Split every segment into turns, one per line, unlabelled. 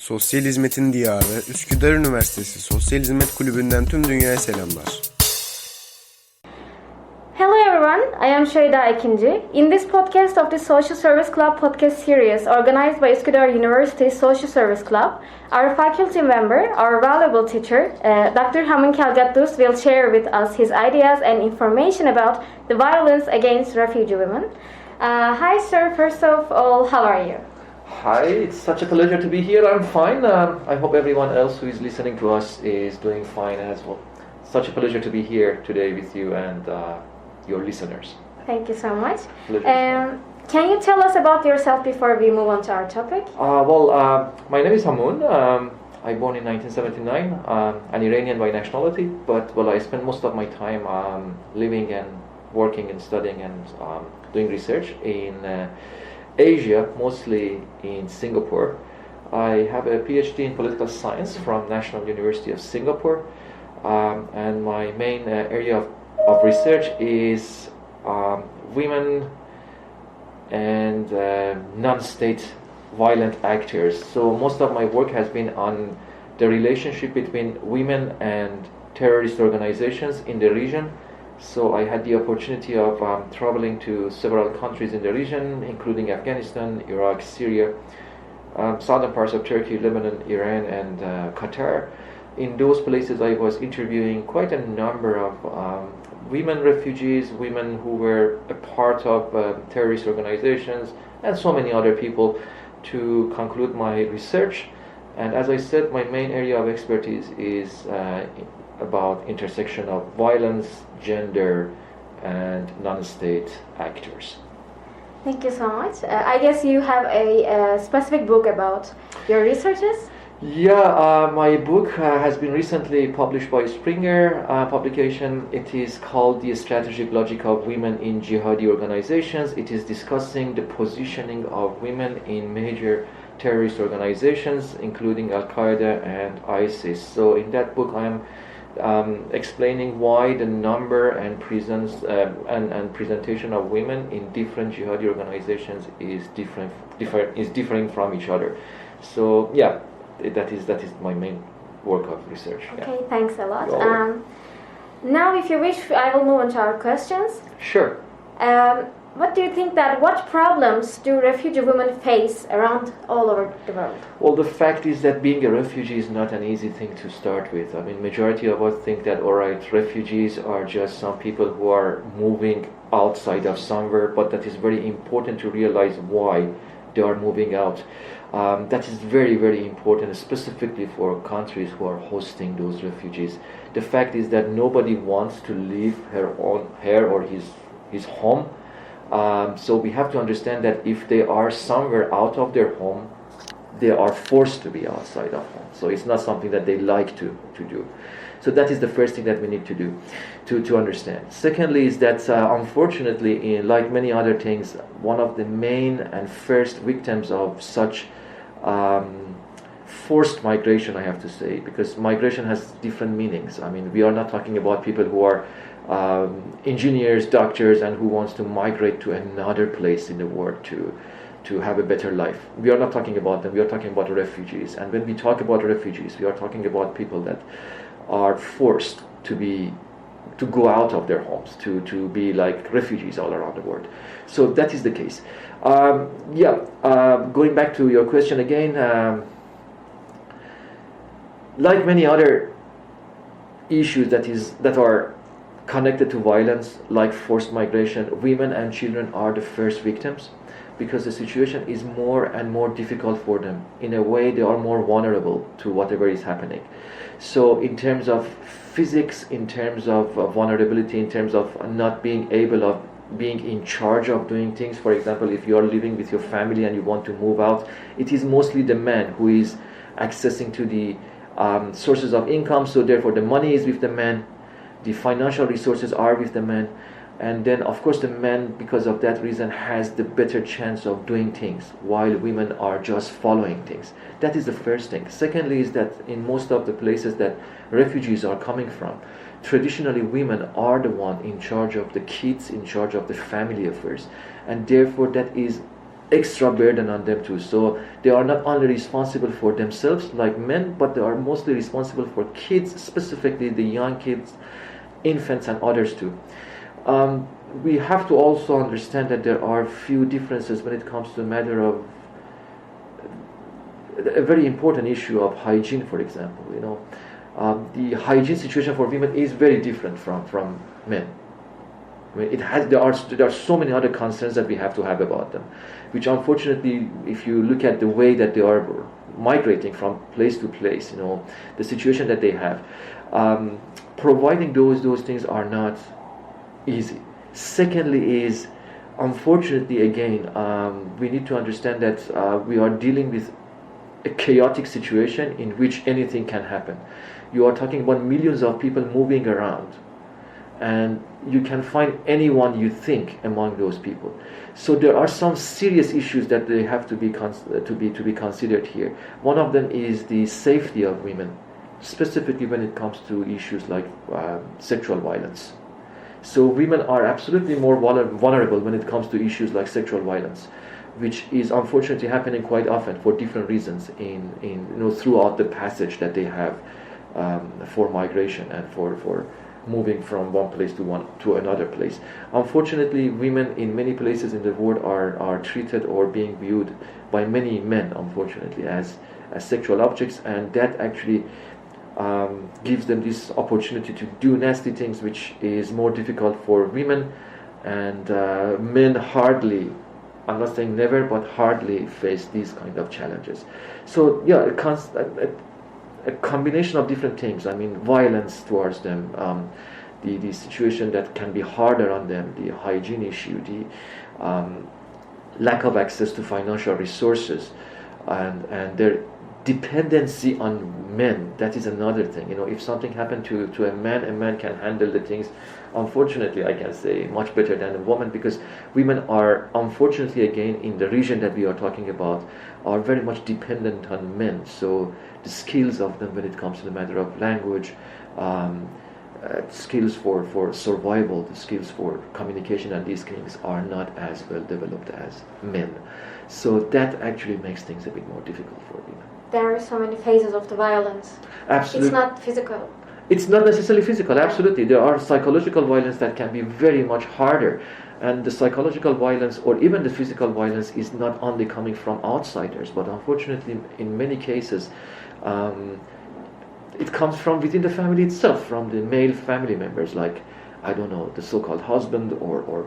Sosyal Hizmetin Diyarı, Üsküdar Üniversitesi Sosyal Hizmet Kulübü'nden tüm dünyaya selamlar.
Hello everyone, I am Şeyda Ekinci. In this podcast of the Social Service Club podcast series organized by Üsküdar University Social Service Club, our faculty member, our valuable teacher, Dr. Hamun Kelgatdus will share with us his ideas and information about the violence against refugee women. Hi sir, first of all, how are you?
Hi, it's such a pleasure to be here. I'm fine. I hope everyone else who is listening to us is doing fine as well. Such a pleasure to be here today with you and your listeners.
Thank you so much.
Pleasure.
Can you tell us about yourself before we move on to our topic?
My name is Hamun. I born in 1979, an Iranian by nationality, but I spent most of my time living and working and studying and doing research in Asia, mostly in Singapore. I have a PhD in political science from National University of Singapore, and my main area of research is women and non-state violent actors. So most of my work has been on the relationship between women and terrorist organizations in the region. So I had the opportunity of traveling to several countries in the region, including Afghanistan, Iraq, Syria, southern parts of Turkey, Lebanon, Iran, and Qatar. In those places I was interviewing quite a number of women refugees, women who were a part of terrorist organizations, and so many other people to conclude my research. And as I said, my main area of expertise is about intersection of violence, gender, and non-state actors.
Thank you so much. I guess you have a specific book about your researches?
Yeah, my book has been recently published by Springer publication. It is called The Strategic Logic of Women in Jihadi Organizations. It is discussing the positioning of women in major terrorist organizations, including Al-Qaeda and ISIS. So in that book I am explaining why the number and presence and presentation of women in different jihadi organizations is differing from each other. So yeah, that is my main work of research.
Okay, yeah. Thanks a lot. Now, if you wish, I will move on to our questions.
Sure.
What do you think what problems do refugee women face around all over the world?
Well, the fact is that being a refugee is not an easy thing to start with. I mean, majority of us think that, all right, refugees are just some people who are moving outside of somewhere, but that is very important to realize why they are moving out. That is very, very important, specifically for countries who are hosting those refugees. The fact is that nobody wants to leave her or his home. So we have to understand that if they are somewhere out of their home, they are forced to be outside of home. So it's not something that they like to do. So that is the first thing that we need to do, to understand. Secondly is that unfortunately, like many other things, one of the main and first victims of such forced migration, I have to say, because migration has different meanings. I mean, we are not talking about people who are engineers, doctors, and who wants to migrate to another place in the world to have a better life. We are not talking about them. We are talking about refugees. And when we talk about refugees, we are talking about people that are forced to go out of their homes, to be like refugees all around the world. So that is the case. Going back to your question again, like many other issues that are connected to violence, like forced migration, women and children are the first victims, because the situation is more and more difficult for them. In a way, they are more vulnerable to whatever is happening. So in terms of physics, in terms of vulnerability, in terms of not being able of being in charge of doing things, for example, if you are living with your family and you want to move out, it is mostly the man who is accessing to the sources of income, so therefore the money is with the man, the financial resources are with the man, and then of course the man, because of that reason, has the better chance of doing things, while women are just following things. That is the first thing. Secondly is that in most of the places that refugees are coming from, traditionally women are the one in charge of the kids, in charge of the family affairs, and therefore that is extra burden on them too. So they are not only responsible for themselves like men, but they are mostly responsible for kids, specifically the young kids, infants and others too. We have to also understand that there are few differences when it comes to the matter of a very important issue of hygiene, for example. The hygiene situation for women is very different from men. I mean, there are so many other concerns that we have to have about them, which unfortunately, if you look at the way that they are migrating from place to place, the situation that they have, providing those things are not easy. Secondly is, unfortunately, again, we need to understand that we are dealing with a chaotic situation in which anything can happen. You are talking about millions of people moving around, and you can find anyone you think among those people. So there are some serious issues that they have to be considered here. One of them is the safety of women, specifically when it comes to issues like sexual violence. So women are absolutely more vulnerable when it comes to issues like sexual violence, which is unfortunately happening quite often for different reasons throughout the passage that they have for migration and for moving from one place to another place. Unfortunately, women in many places in the world are treated or being viewed by many men, unfortunately, as sexual objects, and that actually gives them this opportunity to do nasty things, which is more difficult for women, and men hardly, I'm not saying never, but hardly face these kind of challenges. So yeah, a combination of different things. I mean, violence towards them, the situation that can be harder on them, the hygiene issue, the lack of access to financial resources, and their dependency on men. That is another thing. If something happened to a man can handle the things, unfortunately, I can say, much better than a woman, because women are, unfortunately, again, in the region that we are talking about, are very much dependent on men. So the skills of them when it comes to the matter of language, skills for survival, the skills for communication, and these things are not as well developed as men. So that actually makes things a bit more difficult for women.
There are so many phases of the violence.
Absolutely.
It's not physical.
It's not necessarily physical, absolutely. There are psychological violence that can be very much harder. And the psychological violence or even the physical violence is not only coming from outsiders, but unfortunately in many cases it comes from within the family itself, from the male family members, like, I don't know, the so-called husband or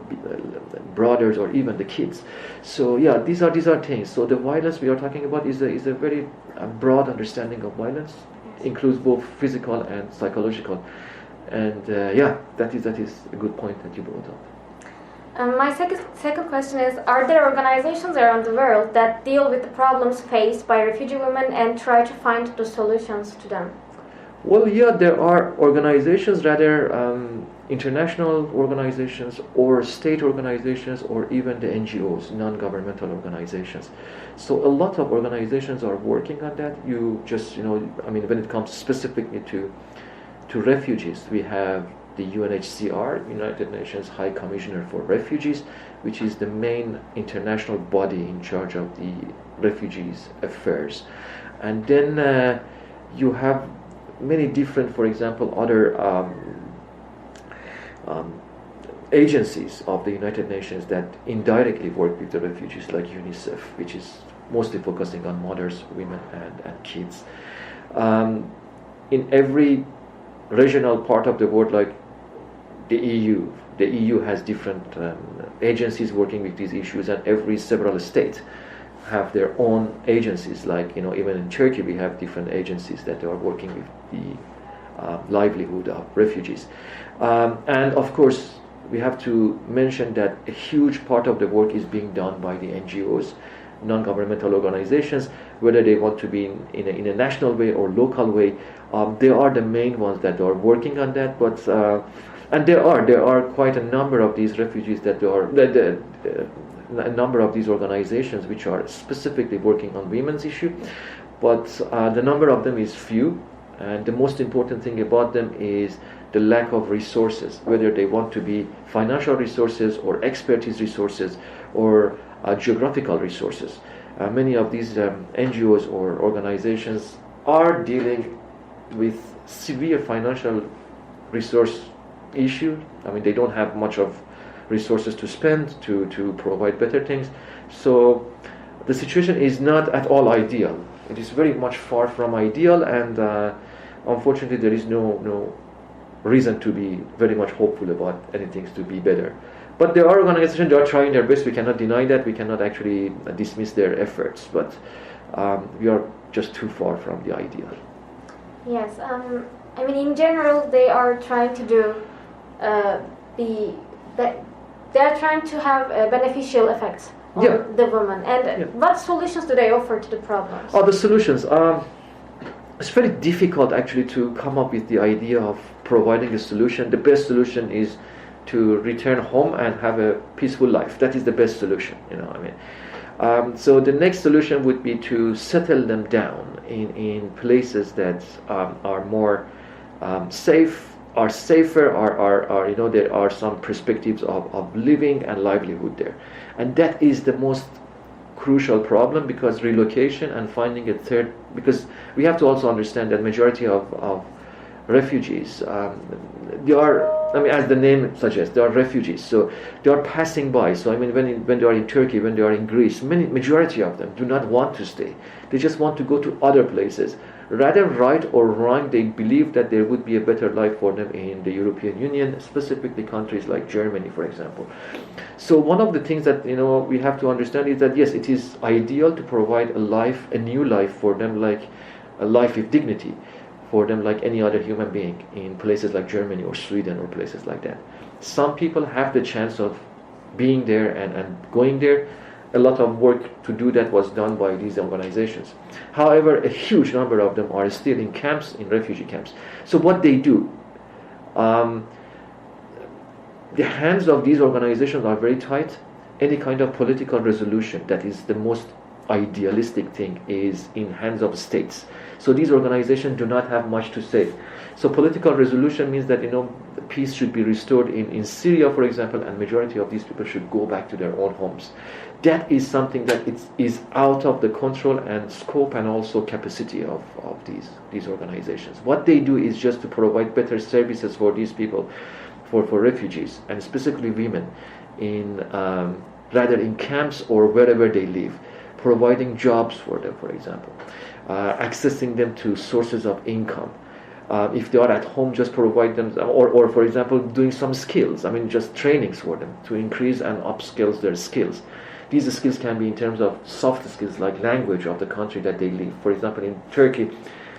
brothers or even the kids. So yeah, these are things. So the violence we are talking about is a very broad understanding of violence. Includes both physical and psychological, and that is a good point that you brought up.
My second question is: are there organizations around the world that deal with the problems faced by refugee women and try to find the solutions to them?
Well, yeah, there are organizations, rather international organizations or state organizations or even the NGOs, non-governmental organizations. So a lot of organizations are working on that. When it comes specifically to refugees, we have the UNHCR, United Nations High Commissioner for Refugees, which is the main international body in charge of the refugees affairs. And then you have many different, for example, other agencies of the United Nations that indirectly work with the refugees, like UNICEF, which is mostly focusing on mothers, women, and kids. In every regional part of the world, like the EU has different agencies working with these issues, and every several states have their own agencies. Like, even in Turkey we have different agencies that are working with the livelihood of refugees. And of course we have to mention that a huge part of the work is being done by the NGOs, non-governmental organizations, whether they want to be in a national way or local way. They are the main ones that are working on that. But and there are quite a number of these refugees a number of these organizations which are specifically working on women's issue, but the number of them is few, and the most important thing about them is the lack of resources, whether they want to be financial resources or expertise resources or geographical resources. Many of these NGOs or organizations are dealing with severe financial resource issue. I mean, they don't have much of resources to spend to provide better things. So the situation is not at all ideal. It is very much far from ideal, and unfortunately there is no reason to be very much hopeful about anything to be better. But there are organizations that are trying their best. We cannot deny that. We cannot actually dismiss their efforts. But we are just too far from the ideal.
Yes, I mean, in general, they are trying to do they are trying to have beneficial effects on the woman. And what solutions do they offer to the problems?
The solutions. It's very difficult actually to come up with the idea of providing a solution. The best solution is to return home and have a peaceful life. That is the best solution, I mean. So the next solution would be to settle them down in places that are more safe, are safer, are there are some perspectives of living and livelihood there. And that is the most crucial problem, because relocation and finding a third, because we have to also understand that majority of refugees, they are, as the name suggests, they are refugees, so they are passing by. So when they are in Turkey, when they are in Greece, majority of them do not want to stay. They just want to go to other places. Rather right or wrong, they believe that there would be a better life for them in the European Union, specifically countries like Germany, for example. So one of the things that we have to understand is that yes, it is ideal to provide a new life for them, like a life with dignity for them, like any other human being in places like Germany or Sweden or places like that. Some people have the chance of being there and going there. A lot of work to do that was done by these organizations. However, a huge number of them are still in camps, in refugee camps. So what they do, the hands of these organizations are very tight. Any kind of political resolution, that is the most idealistic thing, is in hands of states. So these organizations do not have much to say. So political resolution means that peace should be restored in Syria, for example, and majority of these people should go back to their own homes. That is something that is out of the control and scope and also capacity of these organizations. What they do is just to provide better services for these people, for refugees, and specifically women, rather in camps or wherever they live, providing jobs for them, for example, accessing them to sources of income. If they are at home, just provide them, or for example, doing some skills, just trainings for them to increase and upskill their skills. These skills can be in terms of soft skills like language of the country that they live. For example, in Turkey,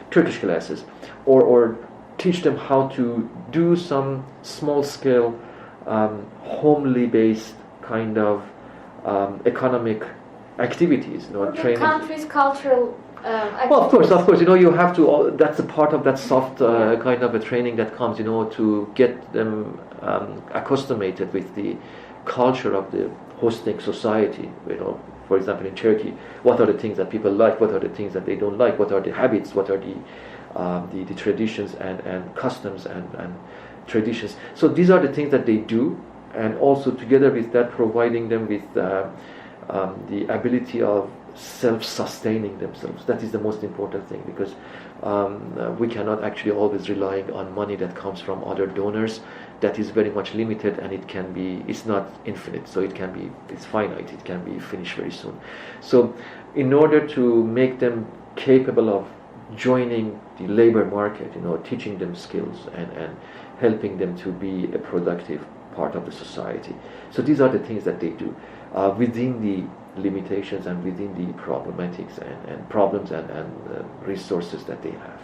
Turkish classes, or teach them how to do some small-scale, homely based kind of economic activities.
The country's cultural activities.
Well, of course, you have to. That's a part of that soft kind of a training that comes, to get them accustomed with the culture of the hosting society. For example, in Turkey, what are the things that people like? What are the things that they don't like? What are the habits? What are the traditions and customs and traditions? So these are the things that they do, and also together with that, providing them with the ability of self-sustaining themselves. That is the most important thing, because we cannot actually always rely on money that comes from other donors. That is very much limited, and it's not infinite, so it's finite, it can be finished very soon. So in order to make them capable of joining the labor market, teaching them skills and helping them to be a productive part of the society. So these are the things that they do within the limitations and within the problematics and problems and resources that they have.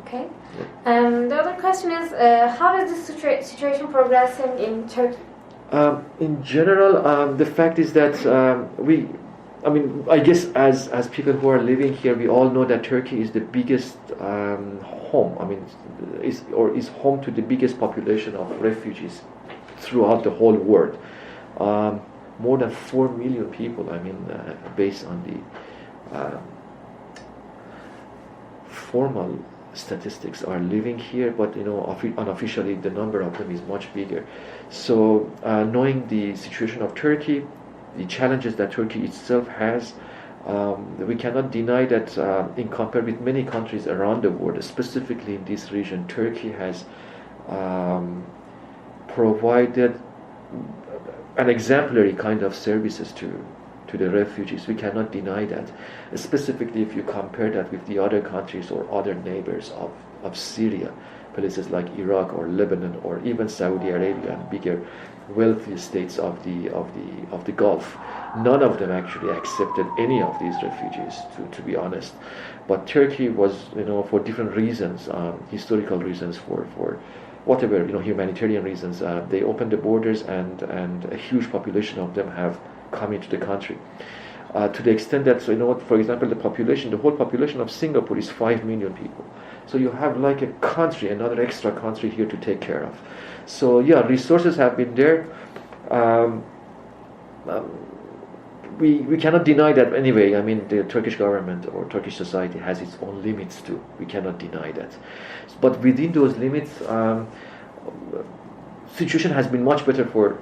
Okay. The other question is, how is this situation progressing in Turkey?
In general, the fact is that I guess as people who are living here, we all know that Turkey is the biggest home. Is home to the biggest population of refugees throughout the whole world. More than 4 million people. Based on the formal statistics, are living here, but unofficially the number of them is much bigger. So knowing the situation of Turkey, the challenges that Turkey itself has. We cannot deny that in compared with many countries around the world, specifically in this region, Turkey has provided an exemplary kind of services to the refugees. We cannot deny that, specifically if you compare that with the other countries or other neighbors of Syria, places like Iraq or Lebanon or even Saudi Arabia and bigger wealthy states of the Gulf. None of them actually accepted any of these refugees, to be honest. But Turkey was, for different reasons, historical reasons, for whatever, humanitarian reasons, they opened the borders, and a huge population of them have come into the country. To the extent that, for example, the whole population of Singapore is 5 million people. So you have like a country, another extra country here to take care of. So yeah, resources have been there. We cannot deny that anyway. I mean, the Turkish government or Turkish society has its own limits too. We cannot deny that. But within those limits, situation has been much better for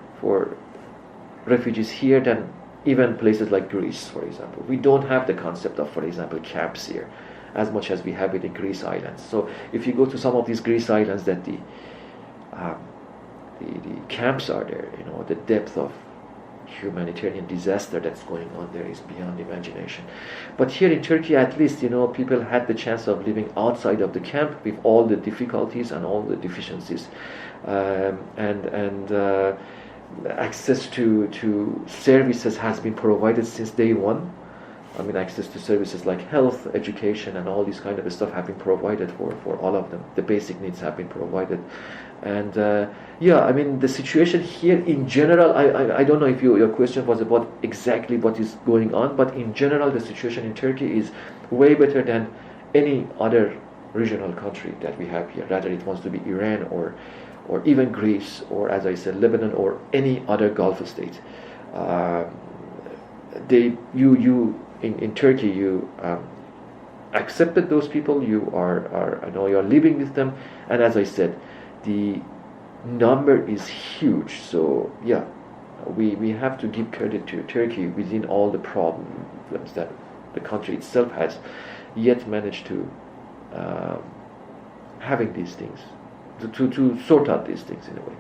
refugees here than even places like Greece, for example. We don't have the concept of, for example, camps here as much as we have it in Greece islands. So if you go to some of these Greece islands, that the camps are there, the depth of humanitarian disaster that's going on there is beyond imagination. But here in Turkey, at least, people had the chance of living outside of the camp with all the difficulties and all the deficiencies, and access to services has been provided since day one. I mean, access to services like health, education, and all these kind of stuff have been provided for all of them. The basic needs have been provided. And I mean, the situation here in general, I don't know if your question was about exactly what is going on, but in general, the situation in Turkey is way better than any other regional country that we have here. Rather, it wants to be Iran or even Greece, or, as I said, Lebanon, or any other Gulf state. In Turkey, you accepted those people. You are living with them, and as I said, the number is huge. So yeah, we have to give credit to Turkey within all the problems that the country itself has, yet managed to having these things, to sort out these things in a way.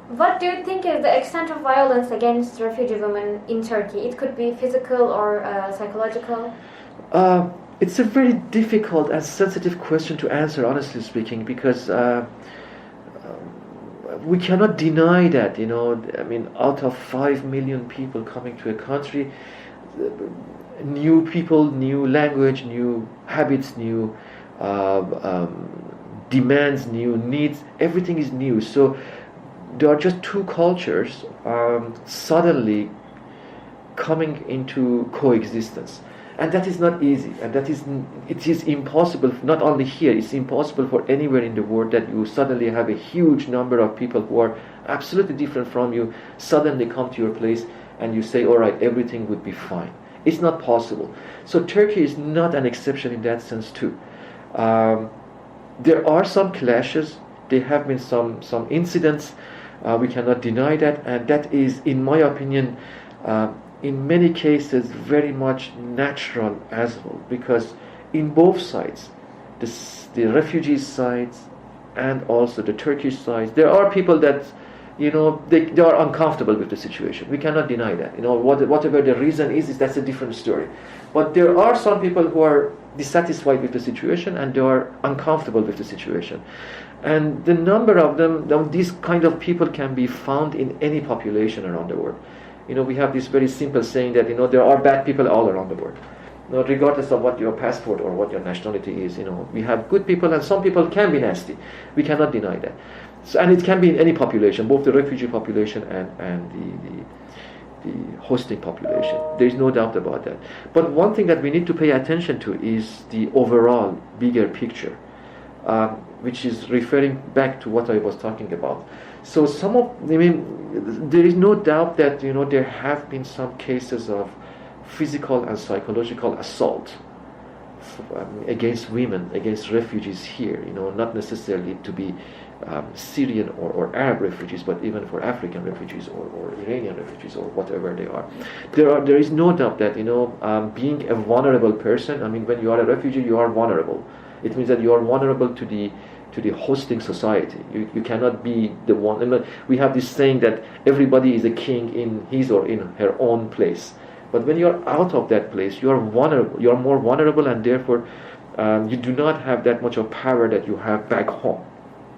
What do you think is the extent of violence against refugee women in Turkey? It could be physical or psychological.
It's a very difficult and sensitive question to answer, honestly speaking, because we cannot deny that, I mean, out of 5 million people coming to a country, new people, new language, new habits, new demands, new needs, everything is new. So there are just two cultures suddenly coming into coexistence, and that is not easy, and it is impossible. Not only here, it's impossible for anywhere in the world that you suddenly have a huge number of people who are absolutely different from you suddenly come to your place and you say, all right, everything would be fine. It's not possible. So Turkey is not an exception in that sense too. There are some clashes. There have been some incidents. We cannot deny that, and that is, in my opinion, in many cases very much natural as well, because in both sides, the refugee sides and also the Turkish side, there are people that they are uncomfortable with the situation. We cannot deny that. Whatever the reason is that's a different story. But there are some people who are dissatisfied with the situation and they are uncomfortable with the situation. And the number of them, these kind of people can be found in any population around the world. We have this very simple saying that, there are bad people all around the world. Regardless of what your passport or what your nationality is, we have good people, and some people can be nasty. We cannot deny that. So, and it can be in any population, both the refugee population and the hosting population. There is no doubt about that. But one thing that we need to pay attention to is the overall bigger picture, which is referring back to what I was talking about. So there is no doubt that there have been some cases of physical and psychological assault against women, against refugees here. Not necessarily to be Syrian or Arab refugees, but even for African refugees or Iranian refugees or whatever they are. There is no doubt that being a vulnerable person. I mean, when you are a refugee, you are vulnerable. It means that you are vulnerable to the hosting society. You cannot be the one. I mean, we have this saying that everybody is a king in his or in her own place. But when you are out of that place, you are vulnerable. You are more vulnerable, and therefore you do not have that much of power that you have back home.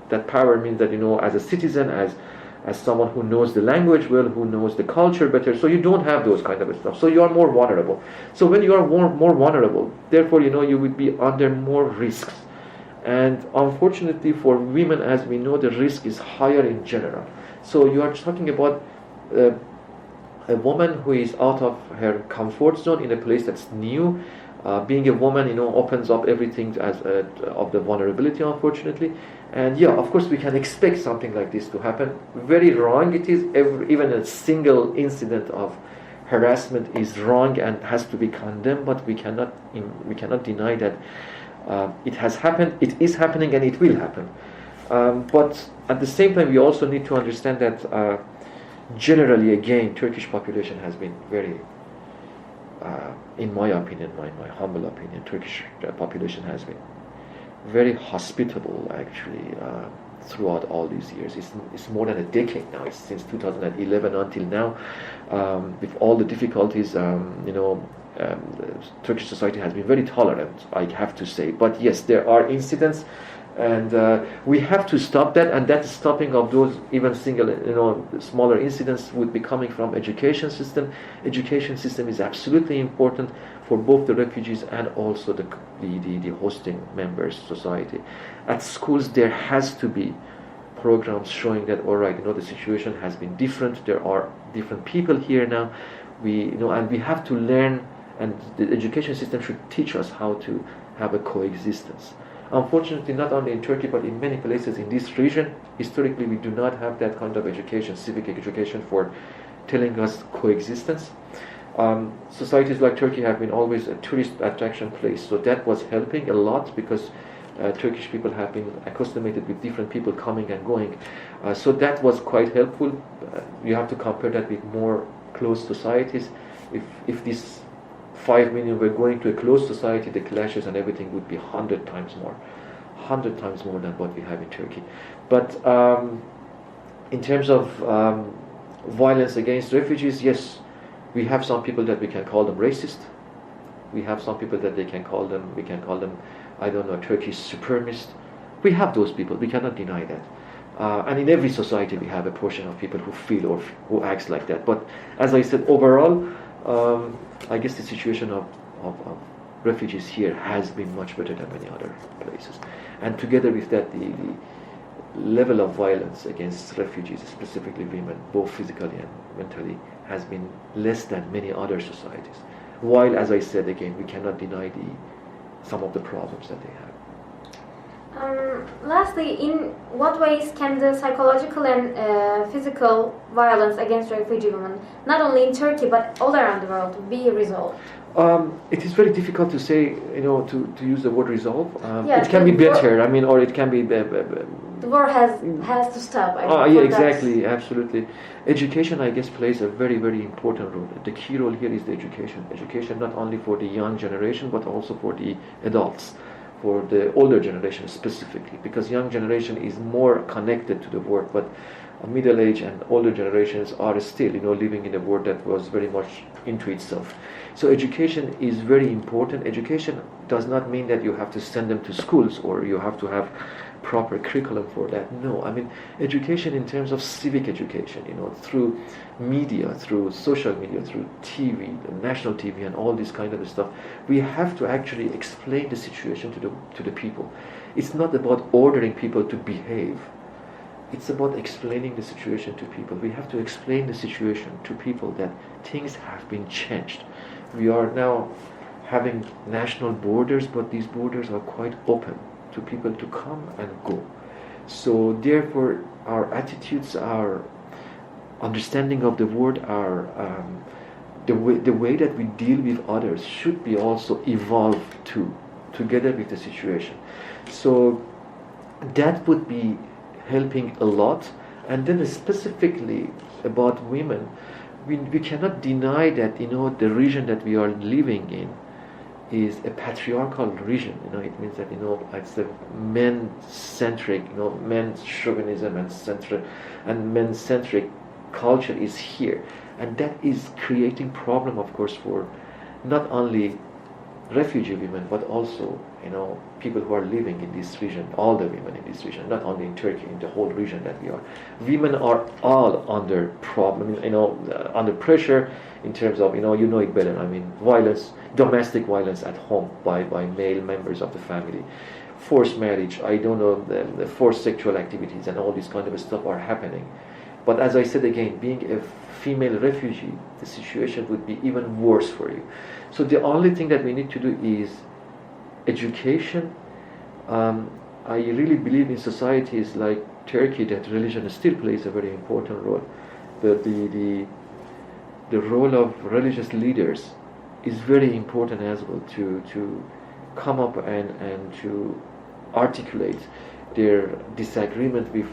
That power means that as a citizen, as someone who knows the language well, who knows the culture better, so you don't have those kind of stuff. So you are more vulnerable. So when you are more vulnerable, therefore you would be under more risks. And unfortunately for women, as we know, the risk is higher in general. So you are talking about a woman who is out of her comfort zone in a place that's new. Being a woman, opens up everything of the vulnerability, unfortunately. And of course, we can expect something like this to happen. Very wrong it is. Even a single incident of harassment is wrong and has to be condemned. But we cannot deny that it has happened. It is happening, and it will happen. But at the same time, we also need to understand that generally, again, Turkish population has been very, in my opinion, my humble opinion, Turkish population has been very hospitable, actually, throughout all these years. It's more than a decade now. It's since 2011 until now. With all the difficulties, Turkish society has been very tolerant, I have to say. But yes, there are incidents, and we have to stop that. And that stopping of those even single, smaller incidents would be coming from education system. Education system is absolutely important for both the refugees and also the hosting members society. At schools, there has to be programs showing that, all right, the situation has been different. There are different people here now. And we have to learn, and the education system should teach us how to have a coexistence. Unfortunately, not only in Turkey, but in many places in this region, historically, we do not have that kind of education, civic education, for telling us coexistence. Societies like Turkey have been always a tourist attraction place, so that was helping a lot because Turkish people have been accustomed with different people coming and going. So that was quite helpful. You have to compare that with more closed societies. If this 5 million were going to a closed society, the clashes and everything would be 100 times more than what we have in Turkey. But in terms of violence against refugees, yes, we have some people that we can call them racist. We have some people that we can call them, I don't know, Turkish supremacist. We have those people. We cannot deny that. And in every society, we have a portion of people who feel or who acts like that. But as I said, overall, I guess the situation of refugees here has been much better than many other places. And together with that, the level of violence against refugees, specifically women, both physically and mentally, has been less than many other societies. While, as I said again, we cannot deny some of the problems that they have.
Lastly, in what ways can the psychological and physical violence against refugee women, not only in Turkey but all around the world, be resolved?
It is very difficult to say, to use the word resolve. It can be better, or it can be...
the war has to stop.
Exactly, absolutely. Education, I guess, plays a very, very important role. The key role here is the education. Education not only for the young generation, but also for the adults, for the older generation specifically, because young generation is more connected to the world, but middle-aged and older generations are still, living in a world that was very much into itself. So education is very important. Education does not mean that you have to send them to schools or you have to have proper curriculum for that. No, education in terms of civic education, through media, through social media, through TV, national TV, and all this kind of stuff. We have to actually explain the situation to the people. It's not about ordering people to behave. It's about explaining the situation to people. We have to explain the situation to people that things have been changed. We are now having national borders, but these borders are quite open to people to come and go. So therefore, our attitudes, our understanding of the world, our the way that we deal with others should be also evolved together with the situation. So that would be helping a lot. And then specifically about women, we cannot deny that the region that we are living in is a patriarchal region. It means that it's a men-centric, men's chauvinism and men-centric culture is here, and that is creating problem, of course, for not only refugee women but also people who are living in this region, all the women in this region, not only in Turkey, in the whole region that we are. Women are all under problem, under pressure in terms of, you know it better. I mean, violence, domestic violence at home by male members of the family, forced marriage, I don't know, the forced sexual activities and all these kind of stuff are happening. But as I said again, being a female refugee, the situation would be even worse for you. So the only thing that we need to do is education. I really believe in societies like Turkey that religion still plays a very important role. But the role of religious leaders is very important as well to come up and to articulate their disagreement with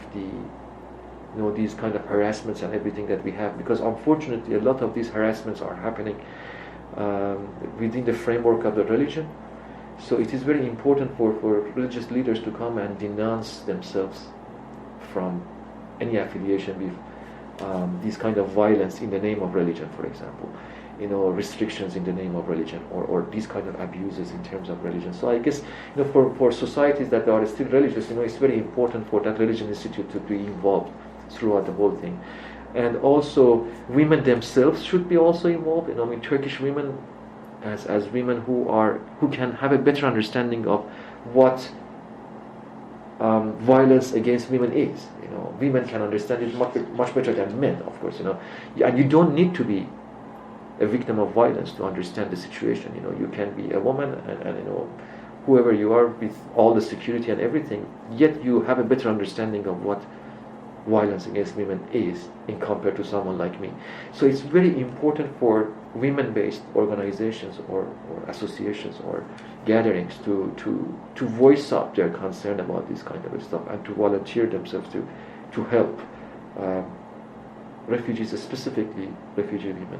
these kind of harassments and everything that we have, because unfortunately a lot of these harassments are happening within the framework of the religion. So it is very important for religious leaders to come and denounce themselves from any affiliation with these kind of violence in the name of religion, for example, restrictions in the name of religion, or these kind of abuses in terms of religion. So I guess for societies that are still religious, it's very important for that religion institute to be involved throughout the whole thing. And also women themselves should be also involved. Turkish women as women who can have a better understanding of what violence against women is. Women can understand it much better than men, of course. And you don't need to be a victim of violence to understand the situation. You can be a woman and whoever you are, with all the security and everything, yet you have a better understanding of what violence against women is in compared to someone like me. So it's very important for women-based organizations or associations or gatherings to voice up their concern about this kind of stuff and to volunteer themselves to help refugees, specifically refugee women.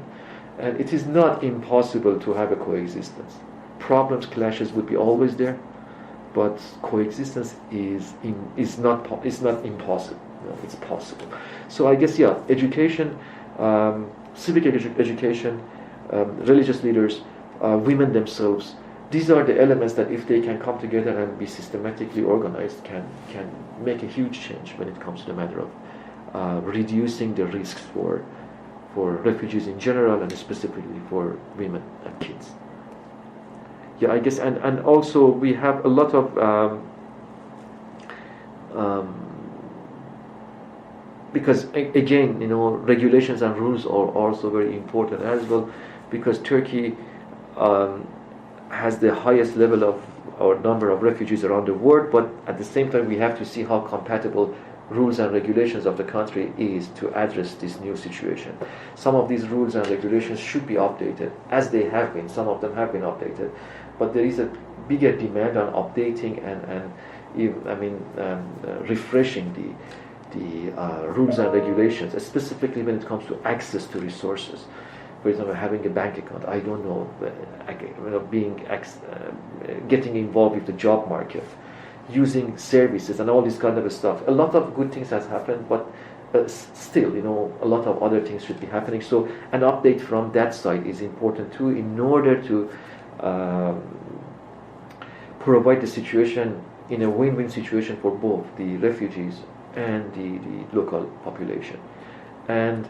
And it is not impossible to have a coexistence. Problems, clashes would be always there, but coexistence is not impossible. It's possible. So I guess education, civic education, religious leaders, women themselves. These are the elements that, if they can come together and be systematically organized, can make a huge change when it comes to the matter of reducing the risks for refugees in general and specifically for women and kids. Yeah, I guess, and also we have a lot of because again, regulations and rules are also very important as well, because Turkey has the highest level of or number of refugees around the world, but at the same time we have to see how compatible rules and regulations of the country is to address this new situation. Some of these rules and regulations should be updated, as they have been. Some of them have been updated, but there is a bigger demand on updating and refreshing the rules and regulations, specifically when it comes to access to resources. For example, having a bank account, I don't know, getting involved with the job market, using services and all this kind of stuff. A lot of good things has happened, but still, a lot of other things should be happening. So an update from that side is important too, in order to provide the situation in a win-win situation for both the refugees and the local population. And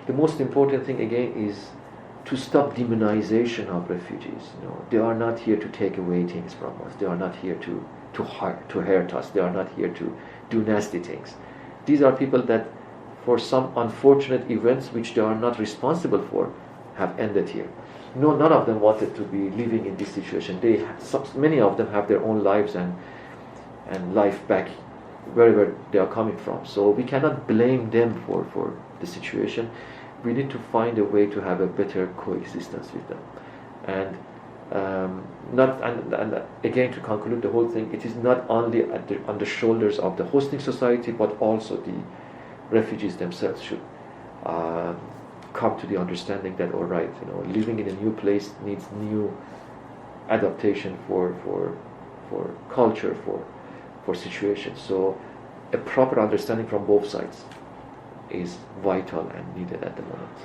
the most important thing again is to stop demonization of refugees. They are not here to take away things from us. They are not here to hurt us. They are not here to do nasty things. These are people that, for some unfortunate events which they are not responsible for, have ended here. No, none of them wanted to be living in this situation. Many of them have their own lives and life back wherever they are coming from. So we cannot blame them for the situation. We need to find a way to have a better coexistence with them. And Not and again, to conclude the whole thing, it is not only on the shoulders of the hosting society, but also the refugees themselves should come to the understanding that, all right, living in a new place needs new adaptation for culture, for situations. So a proper understanding from both sides is vital and needed at the moment.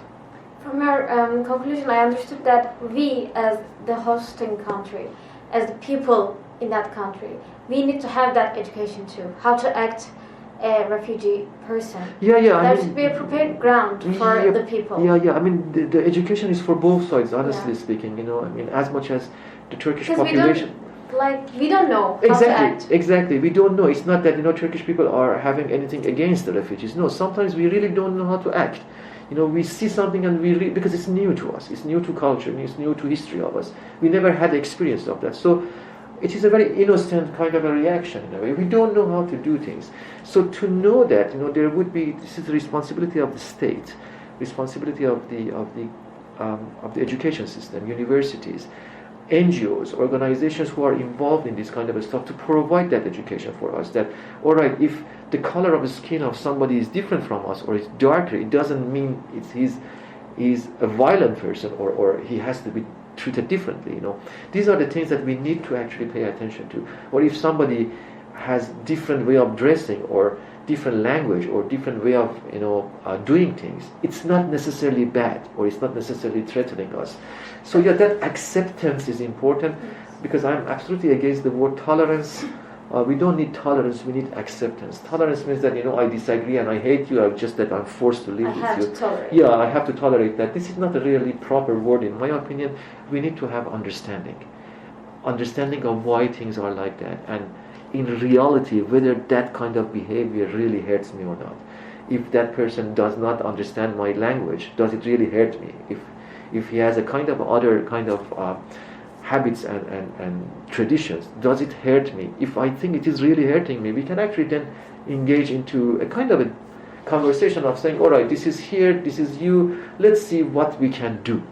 From your conclusion, I understood that we, as the hosting country, as the people in that country, we need to have that education too. How to act a refugee person. There should be a prepared ground for the people.
I mean, the education is for both sides, honestly speaking. I mean, as much as the Turkish population.
We don't know how to act.
Exactly. We don't know. It's not that Turkish people are having anything against the refugees. No, sometimes we really don't know how to act. We see something and because it's new to us. It's new to culture. It's new to history of us. We never had the experience of that. So it is a very innocent kind of a reaction in a way. We don't know how to do things. So to know that, there would be, this is the responsibility of the state, responsibility of the education system, universities, NGOs, organizations who are involved in this kind of stuff, to provide that education for us. That, all right, if the color of the skin of somebody is different from us or is darker, it doesn't mean he's a violent person or he has to be treated differently. These are the things that we need to actually pay attention to. Or if somebody has different way of dressing or different language or different way of doing things, it's not necessarily bad or it's not necessarily threatening us. So that acceptance is important, because I'm absolutely against the word tolerance. We don't need tolerance, we need acceptance. Tolerance means that I disagree and I hate you, just that I'm forced to live with you.
I have to tolerate.
Yeah, I have to tolerate that. This is not a really proper word in my opinion. We need to have understanding of why things are like that, and in reality whether that kind of behavior really hurts me or not. If that person does not understand my language, does it really hurt me? If he has a kind of other kind of habits and traditions, does it hurt me? If I think it is really hurting me, we can actually then engage into a kind of a conversation of saying, all right, this is here, this is you, let's see what we can do,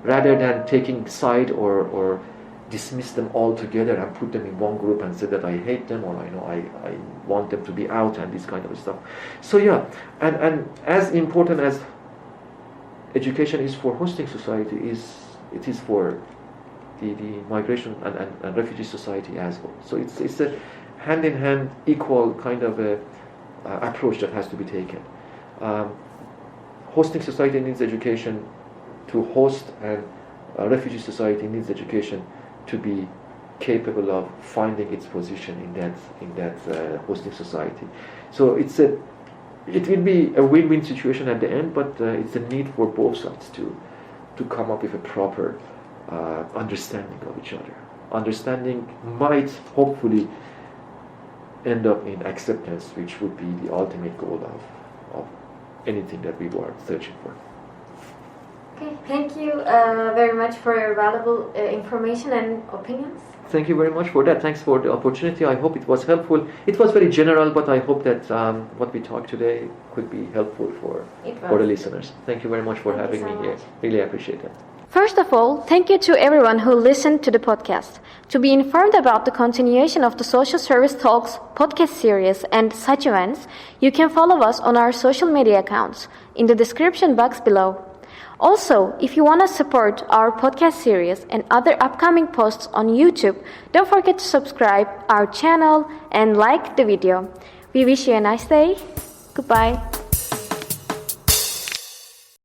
rather than taking side or dismiss them all together and put them in one group and say that I hate them or I want them to be out and this kind of stuff. So and as important as education is for hosting society, it is for the migration and refugee society as well. So it's a hand-in-hand, equal kind of a approach that has to be taken. Hosting society needs education to host, and refugee society needs education to be capable of finding its position in that hosting society. So it will be a win-win situation at the end, but it's a need for both sides to come up with a proper understanding of each other. Understanding might hopefully end up in acceptance, which would be the ultimate goal of anything that we were searching for.
Okay, thank you very much for your valuable information and opinions.
Thank you very much for that. Thanks for the opportunity. I hope it was helpful. It was very general, but I hope that what we talked today could be helpful for the listeners. Thank you very much for having me here. Really appreciate it.
First of all, thank you to everyone who listened to the podcast. To be informed about the continuation of the Social Service Talks podcast series and such events, you can follow us on our social media accounts in the description box below. Also, if you want to support our podcast series and other upcoming posts on YouTube, don't forget to subscribe our channel and like the video. We wish you a nice day. Goodbye.